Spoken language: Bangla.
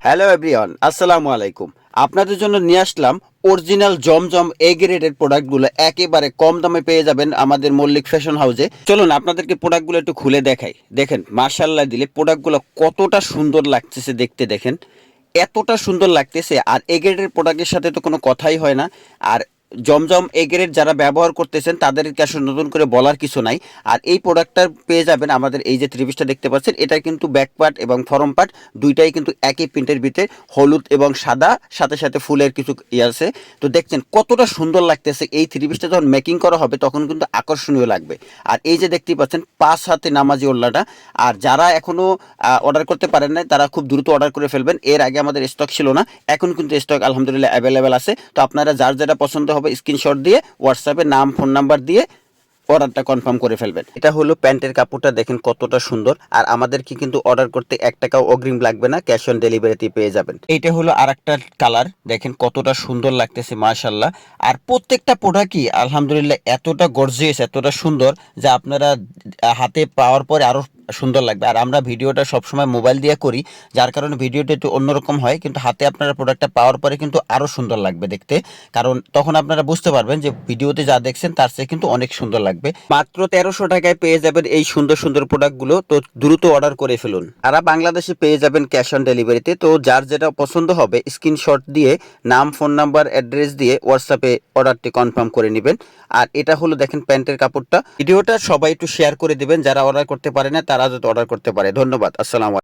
হ্যালো এভরিওয়ান, আসসালামু আলাইকুম। আপনাদের জন্য নিয়ে আসলাম অরিজিনাল জমজম এ গ্রেডের প্রোডাক্টগুলো একেবারে কম দামে পেয়ে যাবেন আমাদের মল্লিক ফ্যাশন হাউসে। চলুন আপনাদেরকে প্রোডাক্টগুলো একটু খুলে দেখাই। দেখেন মার্শাল্লাহ দিলে প্রোডাক্টগুলো কতটা সুন্দর লাগতেছে দেখতে, দেখেন এতটা সুন্দর লাগতেছে। আর এ গ্রেডের প্রোডাক্টের সাথে তো কোনো কথাই হয় না। আর জমজম এ গ্রেড যারা ব্যবহার করতেছেন তাদেরকে আসলে নতুন করে বলার কিছু নাই। আর এই প্রোডাক্টটা পেয়ে যাবেন আমাদের এই যে থ্রি পিসটা দেখতে পাচ্ছেন, এটা কিন্তু ব্যাক পার্ট এবং ফরম পার্ট দুইটাই কিন্তু একই প্রিন্টের ভিতরে, হলুদ এবং সাদা, সাথে সাথে ফুলের কিছু আছে। তো দেখছেন কতটা সুন্দর লাগতেছে। এই থ্রি পিসটা যখন মেকিং করা হবে তখন কিন্তু আকর্ষণীয় লাগবে। আর এই যে দেখতেই পাচ্ছেন 5 হাতে নামাজি ওড়নাটা। আর যারা এখনও অর্ডার করতে পারেন নাই তারা খুব দ্রুত অর্ডার করে ফেলবেন। এর আগে আমাদের স্টক ছিল না, এখন কিন্তু স্টক আলহামদুলিল্লাহ অ্যাভেলেবেল আছে। তো আপনারা যার যেটা পছন্দ হবে স্ক্রিনশট দিয়ে হোয়াটসঅ্যাপে নাম ফোন নাম্বার দিয়ে অর্ডারটা কনফার্ম করে ফেলবেন। এটা হলো প্যান্টের কাপড়টা, দেখেন কতটা সুন্দর। আর আমাদেরকে কিন্তু অর্ডার করতে 1 টাকাও অগ্রিম লাগবে না, ক্যাশ অন ডেলিভারিতে পেয়ে যাবেন। এইটা হলো আরেকটা কালার, দেখেন কতটা সুন্দর লাগতেছে মাশাআল্লাহ। আর প্রত্যেকটা প্রোডাক্টই আলহামদুলিল্লাহ এতটা গর্জিয়াস, এতটা সুন্দর যা আপনারা হাতে পাওয়ার পরে আরো সুন্দর লাগবে। আর আমরা ভিডিওটা সবসময় মোবাইল দিয়ে করি, যার কারণে ভিডিওটা একটু অন্যরকম হয়, কিন্তু হাতে আপনারা প্রোডাক্টটা পাওয়ার পরে কিন্তু আরো সুন্দর লাগবে দেখতে। কারণ তখন আপনারা বুঝতে পারবেন যে ভিডিওতে যা দেখছেন তার চেয়ে কিন্তু অনেক সুন্দর লাগবে। মাত্র 1300 টাকায় পেয়ে যাবেন এই সুন্দর সুন্দর প্রোডাক্টগুলো। তো দ্রুত অর্ডার করে ফেলুন। সারা বাংলাদেশে পেয়ে যাবেন ক্যাশ অন ডেলিভারিতে। তো যার যেটা পছন্দ হবে স্ক্রিনশট দিয়ে নাম ফোন নাম্বার অ্যাড্রেস দিয়ে হোয়াটসঅ্যাপে অর্ডারটি কনফার্ম করে নেবেন। আর এটা হলো দেখেন প্যান্টের কাপড়টা। ভিডিওটা সবাই একটু শেয়ার করে দিবেন, যারা অর্ডার করতে পারে না তারা যাতে অর্ডার করতে পারে। ধন্যবাদ, আসসালামু আলাইকুম।